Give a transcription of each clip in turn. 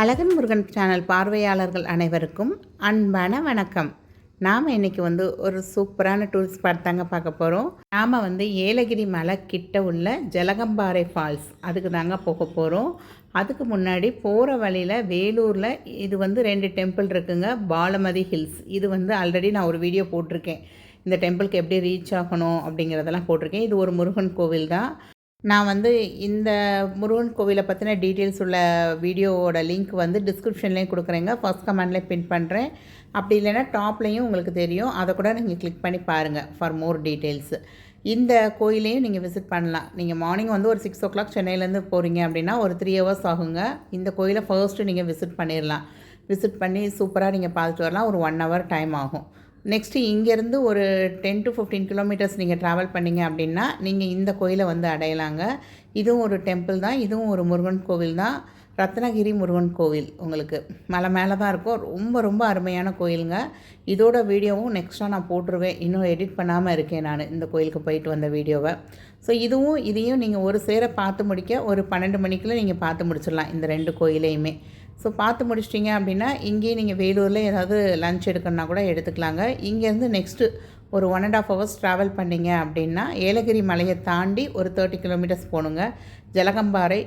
அழகன் Murugan channel பார்வையாளர்கள் அனைவருக்கும் அன்பான வணக்கம். நாம் இன்றைக்கி ஒரு சூப்பரான டூரிஸ்ட் ஸ்பாட் தாங்க பார்க்க போகிறோம். நாம் ஏலகிரி மலை கிட்ட உள்ள ஜலகம்பாறை ஃபால்ஸ் அதுக்கு தாங்க போக போகிறோம். அதுக்கு முன்னாடி போகிற வழியில் வேலூரில் இது 2 டெம்பிள் இருக்குங்க. பாலமதி ஹில்ஸ் இது ஆல்ரெடி நான் ஒரு வீடியோ போட்டிருக்கேன். இந்த டெம்பிளுக்கு எப்படி ரீச் ஆகணும் அப்படிங்கிறதெல்லாம் போட்டிருக்கேன். இது ஒரு முருகன் கோவில் தான். நான் இந்த முருகன் கோவிலை பற்றின டீட்டெயில்ஸ் உள்ள வீடியோவோட லிங்க் டிஸ்கிரிப்ஷன்லேயும் கொடுக்குறேங்க. ஃபர்ஸ்ட் கமெண்ட்லேயும் பின் பண்ணுறேன். அப்படி இல்லைன்னா டாப்லேயும் உங்களுக்கு தெரியும், அதை கூட நீங்கள் கிளிக் பண்ணி பாருங்கள் ஃபார் மோர் டீட்டெயில்ஸு. இந்த கோயிலையும் நீங்கள் விசிட் பண்ணலாம். நீங்கள் மார்னிங் ஒரு 6 o'clock சென்னையிலேருந்து போகிறீங்க அப்படின்னா ஒரு 3 hours ஆகுங்க. இந்த கோயிலை ஃபர்ஸ்ட்டு நீங்கள் விசிட் பண்ணிடலாம். விசிட் பண்ணி சூப்பராக நீங்கள் பார்த்துட்டு வரலாம். ஒரு 1 hour டைம் ஆகும். நெக்ஸ்ட்டு இங்கேருந்து ஒரு 10 to 15 kilometers நீங்கள் ட்ராவல் பண்ணிங்க அப்படின்னா நீங்கள் இந்த கோயிலை அடையலாங்க. இதுவும் ஒரு டெம்பிள் தான். இதுவும் ஒரு முருகன் கோவில் தான். ரத்னகிரி முருகன் கோவில் உங்களுக்கு மலை மேலே தான் இருக்கும். ரொம்ப ரொம்ப அருமையான கோயிலுங்க. இதோட வீடியோவும் நெக்ஸ்ட்டாக நான் போட்டுருவேன். இன்னும் எடிட் பண்ணாமல் இருக்கேன் நான் இந்த கோயிலுக்கு போயிட்டு வந்த வீடியோவை. ஸோ இதையும் நீங்கள் ஒரு சேர பார்த்து முடிக்க ஒரு 12 மணிக்குள்ளே நீங்கள் பார்த்து முடிச்சிடலாம் இந்த 2 கோயிலையுமே. ஸோ பார்த்து முடிச்சிட்டிங்க அப்படின்னா இங்கேயே நீங்கள் வேலூரில் ஏதாவது லன்ச் எடுக்கணுன்னா கூட எடுத்துக்கலாங்க. இங்கேருந்து நெக்ஸ்ட்டு ஒரு 1.5 hours ட்ராவல் பண்ணிங்க அப்படின்னா ஏலகிரி மலையை தாண்டி ஒரு 30 kilometers போகணுங்க. ஜலகம்பாறை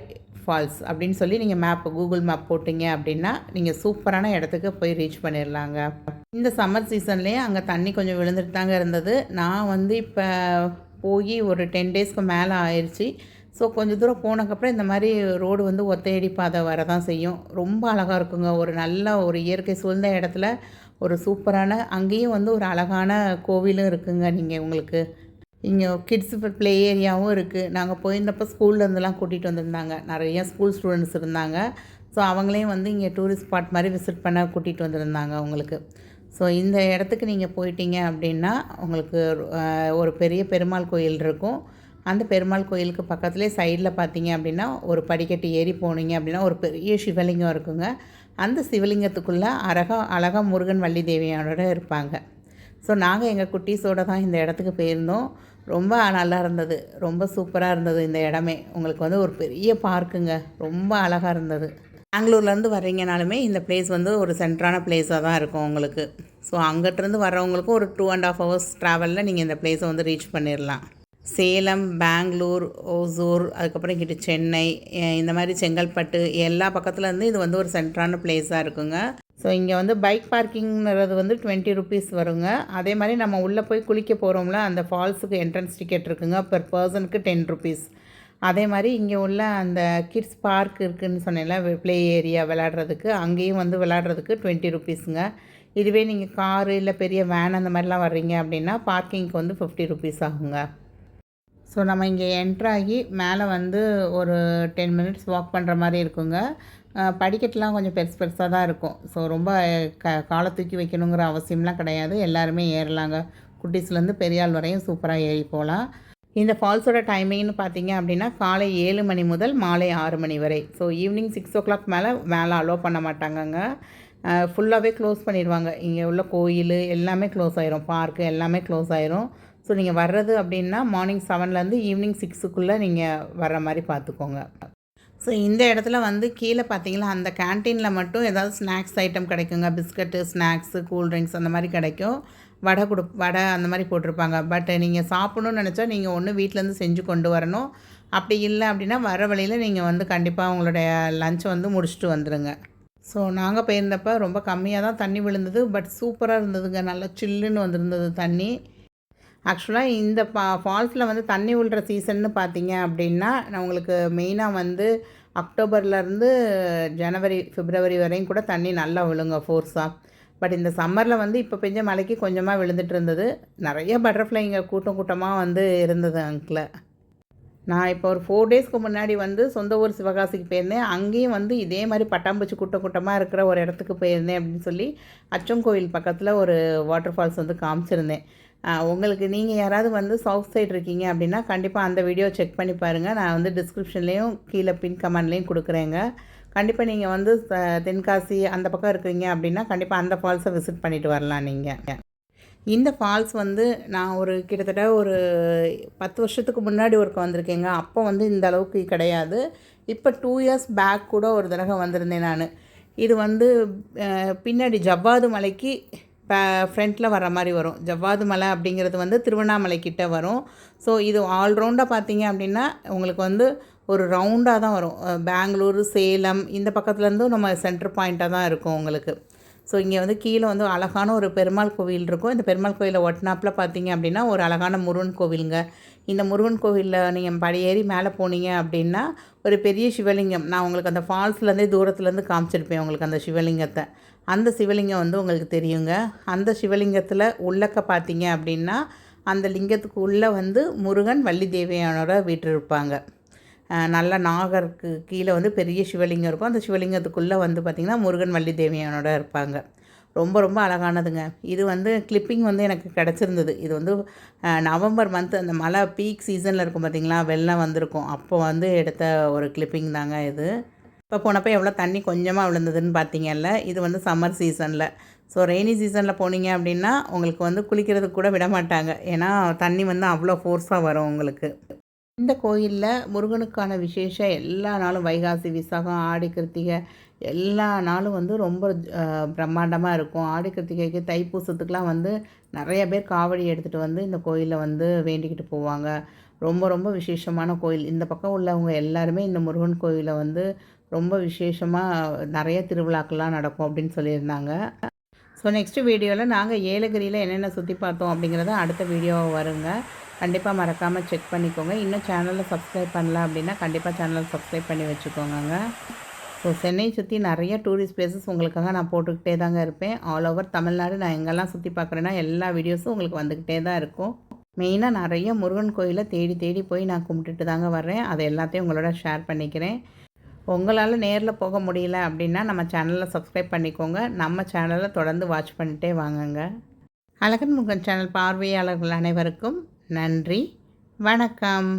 ஃபால்ஸ் அப்படின்னு சொல்லி நீங்கள் கூகுள் மேப் போட்டிங்க அப்படின்னா நீங்கள் சூப்பரான இடத்துக்கு போய் ரீச் பண்ணிடலாங்க. இந்த சம்மர் சீசன்லேயே அங்கே தண்ணி கொஞ்சம் விழுந்துட்டு தாங்க இருந்தது. நான் இப்போ போய் ஒரு 10 daysக்கு மேலே ஆயிடுச்சு. ஸோ கொஞ்சம் தூரம் போனதுக்கப்புறம் இந்த மாதிரி ரோடு ஒத்தையடி பாதை வர தான் செய்யும். ரொம்ப அழகாக இருக்குங்க. ஒரு நல்ல ஒரு இயற்கை சூழ்ந்த இடத்துல ஒரு சூப்பரான அங்கேயும் ஒரு அழகான கோவிலும் இருக்குங்க. நீங்கள் உங்களுக்கு இங்கே கிட்ஸ் ப்ளே ஏரியாவும் இருக்குது. நாங்கள் போயிருந்தப்போ ஸ்கூல்லேருந்துலாம் கூட்டிகிட்டு வந்திருந்தாங்க. நிறைய ஸ்கூல் ஸ்டூடெண்ட்ஸ் இருந்தாங்க. ஸோ அவங்களையும் இங்கே டூரிஸ்ட் ஸ்பாட் மாதிரி விசிட் பண்ண கூட்டிகிட்டு வந்திருந்தாங்க உங்களுக்கு. ஸோ இந்த இடத்துக்கு நீங்கள் போயிட்டீங்க அப்படின்னா உங்களுக்கு ஒரு பெரிய பெருமாள் கோயில் இருக்கும். அந்த பெருமாள் கோயிலுக்கு பக்கத்துலேயே சைடில் பார்த்தீங்க அப்படின்னா ஒரு படிக்கட்டு ஏறி போனீங்க அப்படின்னா ஒரு பெரிய சிவலிங்கம் இருக்குங்க. அந்த சிவலிங்கத்துக்குள்ளே அழகாக முருகன் வள்ளி தேவியோட இருப்பாங்க. ஸோ நாங்கள் எங்கள் குட்டீஸோடு தான் இந்த இடத்துக்கு போயிருந்தோம். ரொம்ப நல்லா இருந்தது. ரொம்ப சூப்பராக இருந்தது இந்த இடமே. உங்களுக்கு ஒரு பெரிய பார்க்குங்க. ரொம்ப அழகாக இருந்தது. பெங்களூர்லேருந்து வர்றீங்கனாலுமே இந்த பிளேஸ் ஒரு சென்ட்ரான பிளேஸாக தான் இருக்கும் உங்களுக்கு. ஸோ அங்கிட்டிருந்து வர்றவங்களுக்கும் ஒரு 2.5 hours ட்ராவலில் நீங்கள் இந்த பிளேஸை ரீச் பண்ணிடலாம். சேலம், பெங்களூர், ஓசூர், அதுக்கப்புறம் இங்கிட்டு சென்னை, இந்த மாதிரி செங்கல்பட்டு எல்லா பக்கத்துலேருந்து இது ஒரு சென்ட்ரான பிளேஸாக இருக்குங்க. ஸோ இங்கே பைக் பார்க்கிங்கிறது 20 rupees வருங்க. அதே மாதிரி நம்ம உள்ளே போய் குளிக்க போகிறோம்ல, அந்த ஃபால்ஸுக்கு என்ட்ரன்ஸ் டிக்கெட் இருக்குங்க. பெர் பர்சனுக்கு 10 rupees. அதே மாதிரி இங்கே உள்ள அந்த கிட்ஸ் பார்க் இருக்குதுன்னு சொன்னேன்ல, ப்ளே ஏரியா விளையாடுறதுக்கு, அங்கேயும் விளையாடுறதுக்கு 20 rupeesங்க. இதுவே நீங்கள் காரு இல்லை பெரிய வேன் அந்த மாதிரிலாம் வர்றீங்க அப்படின்னா பார்க்கிங்க்கு 50 rupees ஆகுங்க. ஸோ நம்ம இங்கே என்ட்ராகி மேலே ஒரு 10 minutes வாக் பண்ணுற மாதிரி இருக்குங்க. படிக்கட்டுலாம் கொஞ்சம் பெருசாக தான் இருக்கும். ஸோ ரொம்ப காலை தூக்கி வைக்கணுங்கிற அவசியம்லாம் கிடையாது. எல்லாருமே ஏறலாங்க. குட்டீஸ்லேருந்து பெரியாள் வரையும் சூப்பராக ஏறி போகலாம். இந்த ஃபால்ஸோட டைமிங்னு பார்த்தீங்க அப்படின்னா காலை 7 மணி முதல் மாலை 6 மணி வரை. ஸோ ஈவினிங் 6 o'clock மேலே அலோவ் பண்ண மாட்டாங்கங்க. ஃபுல்லாகவே க்ளோஸ் பண்ணிடுவாங்க. இங்கே உள்ள கோயில் எல்லாமே க்ளோஸ் ஆயிரும். பார்க்கு எல்லாமே க்ளோஸ் ஆயிரும். ஸோ நீங்கள் வர்றது அப்படின்னா மார்னிங் 7லேருந்து ஈவினிங் 6க்குள்ளே நீங்கள் வர்ற மாதிரி பார்த்துக்கோங்க. ஸோ இந்த இடத்துல கீழே பார்த்தீங்களா அந்த கேன்டீனில் மட்டும் ஏதாவது ஸ்நாக்ஸ் ஐட்டம் கிடைக்குங்க. பிஸ்கட்டு, ஸ்நாக்ஸு, கூல்ட்ரிங்க்ஸ் அந்த மாதிரி கிடைக்கும். வடை அந்த மாதிரி போட்டிருப்பாங்க. பட் நீங்கள் சாப்பிட்ணுன்னு நினச்சா நீங்கள் ஒன்று வீட்டிலேருந்து செஞ்சு கொண்டு வரணும். அப்படி இல்லை அப்படின்னா வர வழியில் நீங்கள் கண்டிப்பாக உங்களுடைய லஞ்சை முடிச்சுட்டு வந்துடுங்க. ஸோ நாங்கள் போயிருந்தப்போ ரொம்ப கம்மியாக தான் தண்ணி விழுந்தது. பட் சூப்பராக இருந்ததுங்க. நல்லா சில்லுன்னு வந்திருந்தது தண்ணி. ஆக்சுவலாக இந்த ஃபால்ஸில் தண்ணி விழுற சீசன்னு பார்த்தீங்க அப்படின்னா நான் உங்களுக்கு மெயினாக அக்டோபர்லேருந்து ஜனவரி, பிப்ரவரி வரையும் கூட தண்ணி நல்லா விழுங்க ஃபோர்ஸாக. பட் இந்த சம்மரில் இப்போ பெஞ்ச மழைக்கு கொஞ்சமாக விழுந்துட்டு இருந்தது. நிறைய பட்டர்ஃப்ளைங்க கூட்டமாக இருந்தது அங்கில். நான் இப்போ ஒரு 4 daysக்கு முன்னாடி சொந்த ஊர் சிவகாசிக்கு போயிருந்தேன். அங்கேயும் இதே மாதிரி பட்டாம்பூச்சி கூட்டமாக இருக்கிற ஒரு இடத்துக்கு போயிருந்தேன் அப்படின்னு சொல்லி அச்சங்கோயில் பக்கத்தில் ஒரு வாட்டர் ஃபால்ஸ் காமிச்சிருந்தேன். உங்களுக்கு நீங்கள் யாராவது சவுத் சைடு இருக்கீங்க அப்படின்னா கண்டிப்பாக அந்த வீடியோ செக் பண்ணி பாருங்கள். நான் டிஸ்கிரிப்ஷன்லேயும் கீழே பின் கமெண்ட்லேயும் கொடுக்குறேங்க. கண்டிப்பாக நீங்கள் தென்காசி அந்த பக்கம் இருக்கிறீங்க அப்படின்னா கண்டிப்பாக அந்த ஃபால்ஸை விசிட் பண்ணிவிட்டு வரலாம் நீங்கள். இந்த ஃபால்ஸ் நான் கிட்டத்தட்ட ஒரு 10 வருஷத்துக்கு முன்னாடி ஒருக்க வந்திருக்கேங்க. அப்போ இந்த அளவுக்கு கிடையாது. இப்போ 2 years பேக் கூட ஒரு தடவை வந்திருந்தேன் நான். இது வந்து பின்னாடி ஜவ்வாது மலைக்கு ஃப்ரண்ட்டில் வர மாதிரி வரும். ஜவ்வாது மலை அப்படிங்கிறது வந்து திருவண்ணாமலை கிட்ட வரும். ஸோ இது ஆல்ரவுண்டாக பார்த்தீங்க அப்படின்னா உங்களுக்கு வந்து ஒரு ரவுண்டாக தான் வரும். பெங்களூரு, சேலம் இந்த பக்கத்துலேருந்தும் நம்ம சென்டர் பாயிண்ட்டாக தான் இருக்கும் உங்களுக்கு. ஸோ இங்கே வந்து கீழே வந்து அழகான ஒரு பெருமாள் கோவில் இருக்கும். இந்த பெருமாள் கோயிலை ஒட்டினாப்பில் பார்த்தீங்க அப்படின்னா ஒரு அழகான முருகன் கோவிலுங்க. இந்த முருகன் கோவிலில் நீங்கள் படியேறி மேலே போனீங்க அப்படின்னா ஒரு பெரிய சிவலிங்கம், நான் உங்களுக்கு அந்த ஃபால்ஸ்லேருந்தே தூரத்துலேருந்து காமிச்சிருப்பேன் உங்களுக்கு அந்த சிவலிங்கத்தை. அந்த சிவலிங்கம் வந்து உங்களுக்கு தெரியுங்க. அந்த சிவலிங்கத்தில் உள்ளக்க பார்த்தீங்க அப்படின்னா அந்த லிங்கத்துக்கு உள்ளே வந்து முருகன், வள்ளி தேவியானோட வீற்றிருப்பாங்க. நல்ல நாகருக்கு கீழே வந்து பெரிய சிவலிங்கம் இருக்கும். அந்த சிவலிங்கத்துக்குள்ளே வந்து பார்த்திங்கன்னா முருகன், வள்ளி தேவியானோட இருப்பாங்க. ரொம்ப ரொம்ப அழகானதுங்க. இது வந்து கிளிப்பிங் வந்து எனக்கு கிடச்சிருந்தது. இது வந்து நவம்பர் மந்த் அந்த மழை பீக் சீசனில் இருக்கும் பார்த்திங்களா, வெள்ளம் வந்திருக்கும், அப்போ வந்து எடுத்த ஒரு கிளிப்பிங் தாங்க இது. இப்போ போனப்போ எவ்வளோ தண்ணி கொஞ்சமாக விழுந்ததுன்னு பார்த்தீங்கல்ல, இது வந்து சம்மர் சீசனில். ஸோ ரெய்னி சீசனில் போனீங்க அப்படின்னா உங்களுக்கு வந்து குளிக்கிறதுக்கு கூட விட மாட்டாங்க. ஏன்னா தண்ணி வந்து அவ்வளோ ஃபோர்ஸாக வரும் உங்களுக்கு. இந்த கோயிலில் முருகனுக்கான விசேஷம் எல்லா நாளும் வைகாசி, விசாகம், ஆடி கிருத்திகை எல்லா நாளும் வந்து ரொம்ப பிரம்மாண்டமாக இருக்கும். ஆடி கிருத்திகைக்கு, தைப்பூசத்துக்கெலாம் வந்து நிறைய பேர் காவடி எடுத்துகிட்டு வந்து இந்த கோயிலில் வந்து வேண்டிக்கிட்டு போவாங்க. ரொம்ப ரொம்ப விசேஷமான கோயில். இந்த பக்கம் உள்ளவங்க எல்லாருமே இந்த முருகன் கோயிலை வந்து ரொம்ப விசேஷமாக நிறைய திருவிழாக்கள்லாம் நடக்கும் அப்படின்னு சொல்லியிருந்தாங்க. ஸோ நெக்ஸ்ட் வீடியோவில் நாங்கள் ஏலகிரியில் என்னென்ன சுற்றி பார்த்தோம் அப்படிங்கிறத அடுத்த வீடியோவாக வருங்க. கண்டிப்பாக மறக்காமல் செக் பண்ணிக்கோங்க. இன்னும் சேனலில் சப்ஸ்கிரைப் பண்ணல அப்படின்னா கண்டிப்பாக சேனலை சப்ஸ்கிரைப் பண்ணி வச்சுக்கோங்க. ஸோ சென்னை சுற்றி நிறைய டூரிஸ்ட் பிளேசஸ் உங்களுக்காக நான் போட்டுக்கிட்டே தாங்க இருப்பேன். ஆல் ஓவர் தமிழ்நாடு நான் எங்கெல்லாம் சுற்றி பார்க்குறேன்னா எல்லா வீடியோஸும் உங்களுக்கு வந்துக்கிட்டே தான் இருக்கும். மெயினாக நிறைய முருகன் கோயிலை தேடி தேடி போய் நான் கும்பிட்டுட்டு தாங்க வர்றேன். அதை எல்லாத்தையும் உங்களோட ஷேர் பண்ணிக்கிறேன். உங்களால் நேரில் போக முடியல அப்படின்னா நம்ம சேனலில் சப்ஸ்கிரைப் பண்ணிக்கோங்க. நம்ம சேனலை தொடர்ந்து வாட்ச் பண்ணிகிட்டே வாங்குங்க. அழகன் முருகன் சேனல் பார்வையாளர்கள் அனைவருக்கும் நன்றி, வணக்கம்.